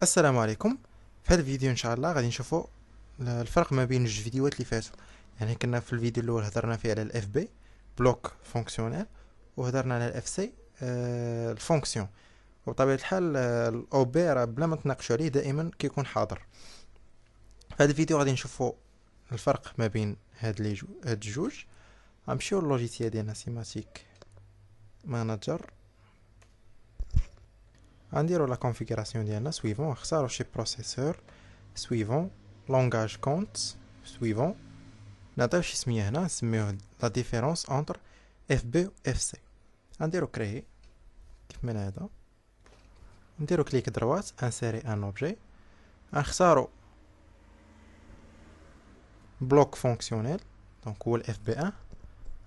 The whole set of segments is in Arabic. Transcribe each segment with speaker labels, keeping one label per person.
Speaker 1: السلام عليكم. في هذا الفيديو ان شاء الله غادي نشوفوا الفرق ما بين جوج فيديوهات اللي فاتوا. يعني كنا في الفيديو الاول هضرنا فيه على الاف بي بلوك فونكسيونيل، وهضرنا على الاف سي الفونكسيون. وبطبيعه الحال الاو بي راه بلا ما تناقشوا عليه دائما كيكون حاضر. في هذا الفيديو غادي نشوفوا الفرق ما بين هاد الجوج. غنمشيو للوجيسيال ديالنا سيماتيك ماناجر، غنديرو لا كونفيغوراسيون ديالنا سويفون، نختارو شي بروسيسور سويفون لونغاج كونت سويفون، نعطيو شي سميه هنا نسميوه لا ديفيرونس اونتر اف بي و اف سي. غنديرو كريي كيف من هذا، نديرو كليك دروات انسيري ان اوبجي، غنختارو بلوك فونكسيونيل دونك هو الاف بي 1،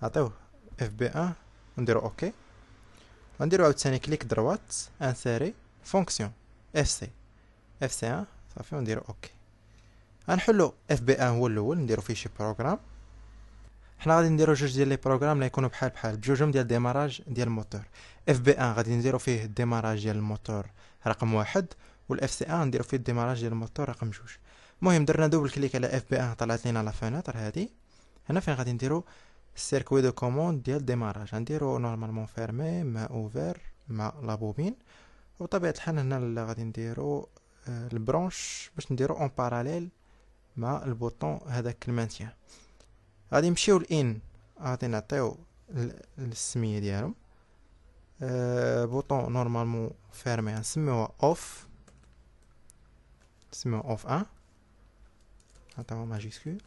Speaker 1: نعطيوه اف بي 1 ونديرو اوكي. غنديرو عاوتاني كليك دروات انسيري فونكسيون اف سي، اف سي 1 صافي ونديرو اوكي. غنحلو اف بي 1 هو الاول نديرو فيه شي بروغرام. حنا غادي نديرو جوج ديال لي بروغرام اللي يكونوا بحال بجوجهم ديال ديماراج ديال الموتور. اف بي 1 غادي نديرو فيه الديماراج ديال الموتور رقم واحد، والاف سي 1 نديرو فيه الديماراج ديال الموتور رقم جوج. المهم درنا دوبل كليك على اف بي 1 طلعت لينا لا فونيتر هادي. هنا فين غادي نديرو السيركوي دو كوموند ديال ديماراج، غنديرو نورمالمون فيرمي مع اوفير مع لا بوبين. وبطبيعه الحال هنا اللي غادي نديرو البرونش باش نديرو اون باراليل مع البوطون هذاك المانتيان. غادي نمشيو لان، غادي نعطيو السميه ديالهم بوطون نورمالمون فيرمي نسميوها اوف، نسميوها اوف 1، نعطيوها ماجيسكول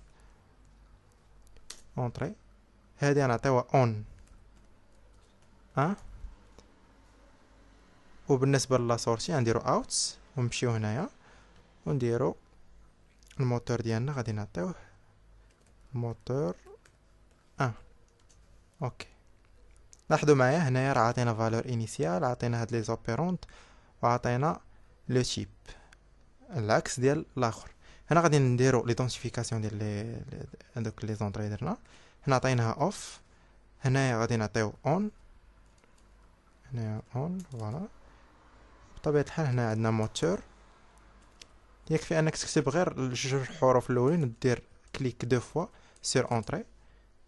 Speaker 1: اونطري. هادي غنعطيوها اون 1، وبالنسبه لا سورتي غنديرو اوت، ونمشيو هنايا ونديرو الموتور ديالنا غادي نعطيوه موتور 1. اوكي، لاحظوا معايا هنايا راه عطينا فالور انيسيال، عطينا هاد لي زوبيرونت، وعطينا لو تيب العكس ديال الاخر. هنا غادي نديرو ليدونتيفيكاسيون ديال هذوك لي زونطري درنا. هنا عطيناها اوف، هنايا غادي نعطيو اون، هنايا اون فوالا. بطبيعه الحال هنا عندنا موتور، يكفي انك تكتب غير جوج الحروف الاولين دير كليك دو فوا سير اونطري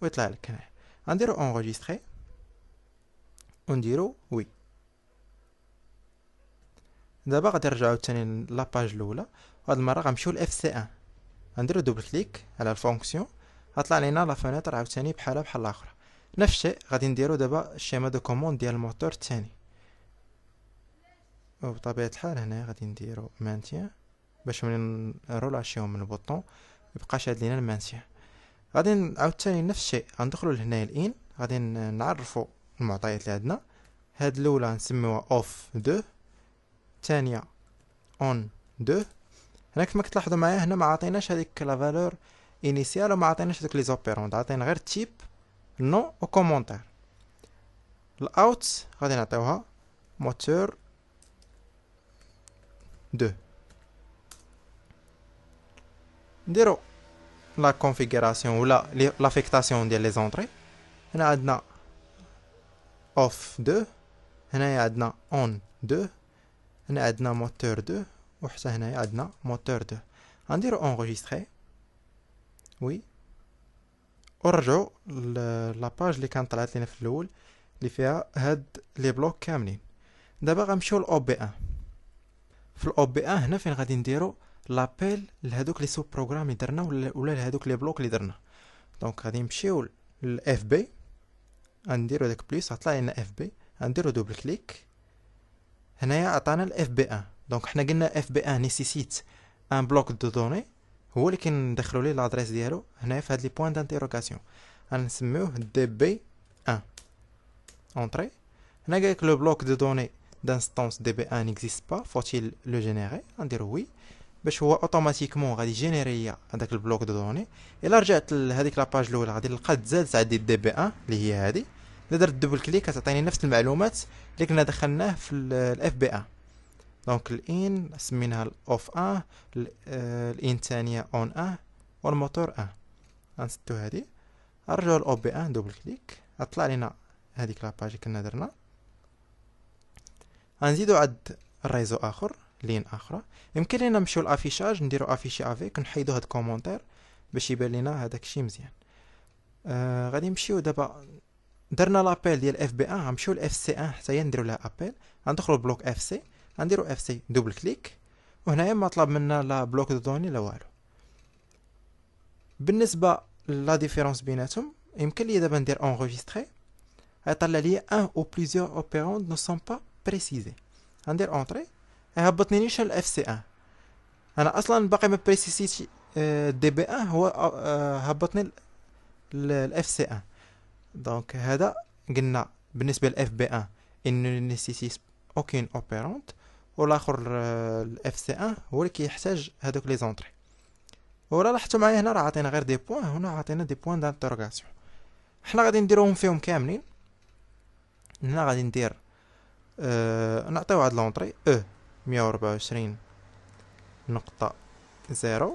Speaker 1: ويطلع لك هنا. غنديرو اونغيستري ونديرو وي. دابا غادي نرجعو تاني لاباج الاولى، وهاد المره غنمشيو لاف سي 1، غنديرو دوبل كليك على الفونكسيون، غطلع لينا لا فونيتر عاوتاني بحالها بحال الاخرى. نفس الشيء غادي نديرو دابا الشيما دو كوموند ديال الموتور الثاني، وبطبيعه الحال هنا غادي نديرو مانتيان باش ملي نرولاشيو من البوطون ميبقاش عاد لينا المانتيان. غادي عاوتاني نفس الشيء غندخلو لهنايا الان، غادي نعرفو المعطيات اللي عندنا. هاد الاولى نسميوها اوف 2، الثانيه اون 2. هنا كما كتلاحظوا معايا هنا ما عطيناش هذيك لا فالور انيسيال، وما عطيناش دوك لي زوبيرونت، عطينا غير تيب نو و كومونتير. الاوت غادي نعطيوها موتور 2. نديرو لا كونفيغوراسيون ولا لافيكتاسيون ديال لي زونطري. هنا عندنا اوف 2، هنايا عندنا اون 2، هنا عندنا موتور 2، وحتى هنايا عندنا موتور 2. غنديرو اونغيستري وي، ونرجعو لاباج اللي كانت طلعت لينا في الاول اللي فيها هاد لي بلوك كاملين. دابا غنمشيو لاو بي 1. في الاو بي 1 هنا فين غادي نديرو لابيل لهادوك لي سوب بروغرام اللي درنا ولا لهادوك لي بلوك اللي درنا. دونك غادي نمشيو للاف بي، غنديرو داك بليس غطلع لنا اف بي، غنديرو دوبل كليك. هنايا عطانا الاف بي 1، دونك حنا قلنا اف بي 1 نيسيسيت ان بلوك دو دوني هو اللي كندخلو ليه لادريس ديالو. هنايا في هاد لي بوين دانتيروغاسيون غنسميوه دي بي 1 اونطري. هنا قالك لو بلوك دو دوني d'instance db1 n'existe pas, faut-il le générer؟ غنديرو وي باش هو اوتوماتيكمون غادي يجينيري ليا هذاك البلوك دو دوني. الا رجعت لهذيك لاباج الاولى غادي نلقى تزاد عندي دي بي 1 اللي هي هذه. الا درت دوبل كليك كتعطيني نفس المعلومات اللي كنا دخلناه في الاف بي 1. دونك الان سميناها الاوف 1، الان الثانيه اون 1، والموتور 1. غنسدو هذه، نرجعو للاو بي 1 دوبل كليك، غطلع لينا هذيك لاباج اللي كنا درنا. غنزيدو عند الريزو اخر، لين اخرى. يمكن لينا نمشيو لافيشاج نديرو افيشي افيك نحيدو هاد كومونتير باش يبان لينا هذاك الشيء مزيان. غادي نمشيو دابا درنا لابيل ديال اف بي 1 غنمشيو لاف سي 1 حتى هي نديرو لها ابيل. غندخلو بلوك اف سي غنديرو اف سي دوبل كليك وهنايا ما طلب منا لا بلوك دو دوني لا والو. بالنسبه لا ديفيرونس بيناتهم يمكن لي دابا ندير انغيستري غيطلع لي ان او بليزيور اوبيروند نو سون با بريسيزي. غندير اونطري هبطني ليش الاف سي 1 انا اصلا باقي ما بريسيسيتش دي بي 1 هو هبطني الاف سي 1. دونك هذا قلنا بالنسبه للاف بي 1 انه نيسيسيت اوكين اوبيرونت والاخر الاف سي 1 هو اللي كيحتاج هذوك لي زونطري. ولا لاحظتوا معايا هنا راه عطينا غير دي بوين هنا عطينا دي بوين دانتروغاسيون. حنا غادي نديروهم فيهم كاملين. هنا غادي ندير نعطيو هاد لونطري 124 نقطة 0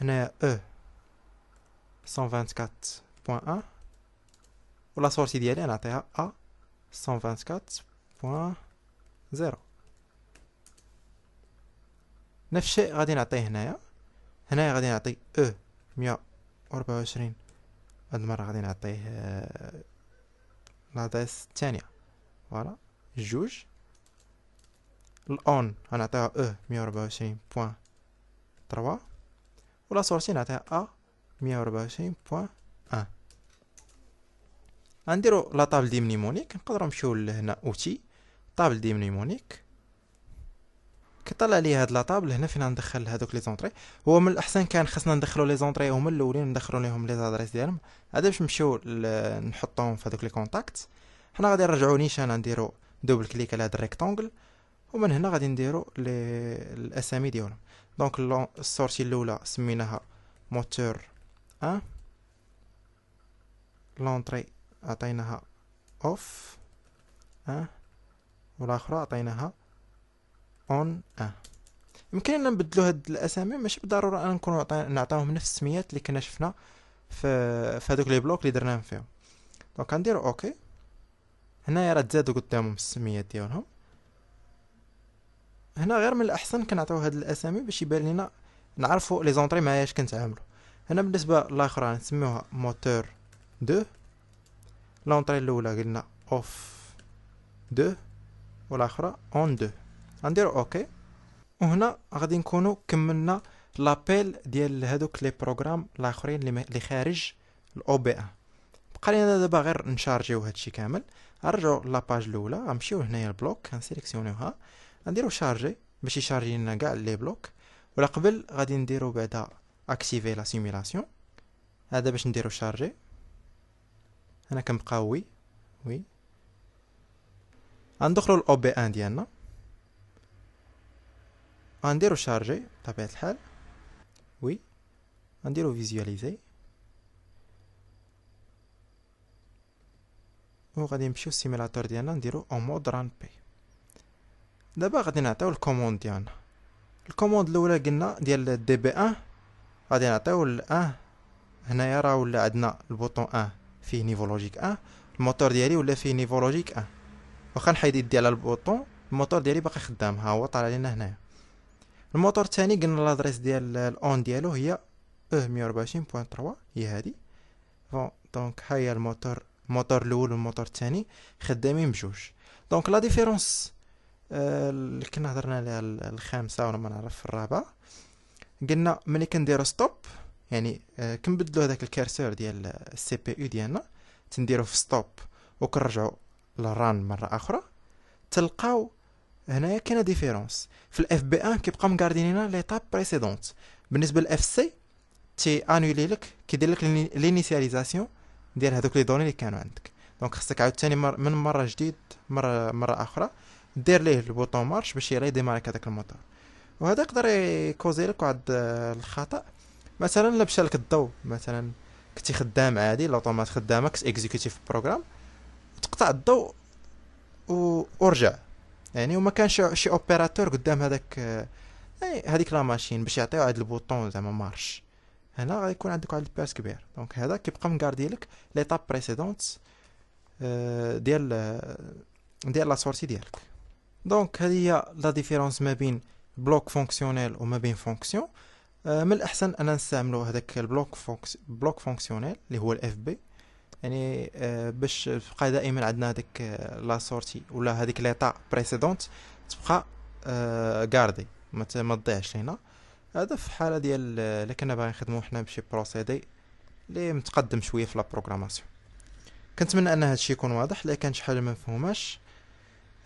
Speaker 1: هنا 124.1 ولا سورسي ديالي نعطيها ا 124.0. نفس الشيء غادي نعطيه هنايا غادي نعطي 124 هاد المرة غادي نعطيه لادريس الثانية فوالا جوج. الاون غنعطيها 124.3 ولا سورسي نعطيها ا 124.1. غنديرو لا طابل دي منيمونيك نقدروا نمشيو لهنا اوتي طابل دي منيمونيك كيطلع لي هاد لا طابل هنا فين ندخل هذوك لي زونطري. هو من الاحسن كان خصنا ندخلو لي زونطري هما الاولين ندخلو ليهم لي زادريس ديالهم هذا باش نمشيو نحطوهم في هذوك لي كونتاكت. حنا غادي نرجعو نيشان نديرو دوبل كليك على هاد الريكتانجل ومن هنا غادي نديرو الاسامي ديالهم. دونك السورسي الاولى سميناها موتور 1 لونطري عطيناها اوف والاخرى عطيناها اون يمكن ان نبدلو هاد الاسامي ماشي بالضروره ان نكونوا نعطيوهم نفس السميات اللي كنا شفنا في هذوك لي بلوك اللي درناهم فيهم. دونك غنديرو اوكي. هنايا راه تزادوا قدامهم السميات ديالهم. هنا غير من الاحسن كنعطيو هاد الاسامي باش يبان لينا نعرفوا لي زونطري معايا اش كنتعاملوا. هنا بالنسبه للاخرى نسميوها موتور 2 لونطري الاولى قلنا اوف 2 والاخرى اون 2. غنديرو اوكي وهنا غادي نكونوا كملنا لابيل ديال هذوك لي بروغرام الاخرين اللي خارج الاو بي 1. بقى لينا دابا غير نشارجيو هادشي كامل. نرجعوا لاباج الاولى غنمشيو هنايا البلوك غنسيليكسيونيوها غنديرو شارجي باش يشارجي لنا كاع لي بلوك. ولا قبل غادي نديرو بعدا اكتيفي لا سيمولاسيون هذا باش نديرو شارجي. هنا كنبقاو وي غندخلو الاو بي 1 ديالنا غنديرو شارجي بطبيعة الحال وي غنديرو فيزواليزي وغادي نمشيو السيمولاتور ديالنا نديرو اون مود ران بي. دابا غادي نعطيو الكوموند ديالنا. الكوموند الاولى قلنا ديال دي بي 1 غادي نعطيو ل 1 هنايا راه ولا عندنا البوطون 1 فيه نيفو لوجيك 1 الموتور ديالي ولا فيه نيفو لوجيك 1 واخا نحيد يدي على البوطون الموتور ديالي باقي خدام ها هو طالع لينا هنايا. الموتور الثاني قلنا لادريس ديال الاون ديالو هي 124.3 هي هادي. دونك ها هي الموتور الاول والموتور الثاني خدامين بجوج. دونك لا ديفيرونس اللي كنا هضرنا عليها الخامسه ولا ما نعرف الرابعه قلنا ملي كنديرو ستوب يعني كنبدلو هذاك الكارسور ديال السي بي يو ديالنا تنديرو في ستوب وكنرجعو للران مره اخرى تلقاو هنايا كاينه ديفيرونس. في الاف بي 1 كيبقى مغاردينينا ليطاب بريسيدونت. بالنسبه للاف سي تي انولي لك كيدير لك لينيسياليزاسيون ديال هذوك لي دوني اللي كانوا عندك. دونك خصك عاوتاني من مره جديد مره اخرى دير ليه البوطون مارش باش يلا يديمارك هذاك الموتور. وهذا يقدر يكوزي لك واحد الخطا مثلا لا مشى لك الضوء مثلا كنتي خدام عادي لوطومات خدامه كنت اكزيكوتيف بروغرام تقطع الضوء ورجع يعني وما كانش شي اوبيراتور قدام هذاك هذيك لا ماشين باش يعطيو واحد البوطون زعما مارش. هنا غيكون عندك واحد الباس كبير. دونك هذا كيبقى مغاردي لك ليطاب بريسيدونت ديال لا سورسي ديالك دونك هذه هي لا ديفيرونس ما بين بلوك فونكسيونيل وما بين فونكسيون. من الاحسن ان نستعملوا هذاك بلوك فونكسيونيل اللي هو الاف بي، يعني باش تبقى دائما عندنا هذيك لا سورتي ولا هذيك ليطا بريسيدونت تبقى غاردي ما تضيعش لينا. هذا في حاله ديال الا كنا باغيين نخدموا حنا بشي بروسيدي اللي متقدم شويه في لا بروغراماسيون. كنتمنى ان هذا الشيء يكون واضح. الا كان شي حاجه ما مفهوماش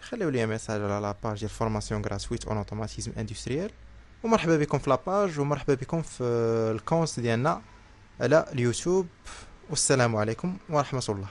Speaker 1: خليو لي ميساج على لا باج ديال فورماسيون غراتويت اون اوتوماتيزم اندستريال. ومرحبا بكم في لاباج ومرحبا بكم في الكونت ديالنا على اليوتيوب. والسلام عليكم ورحمه الله.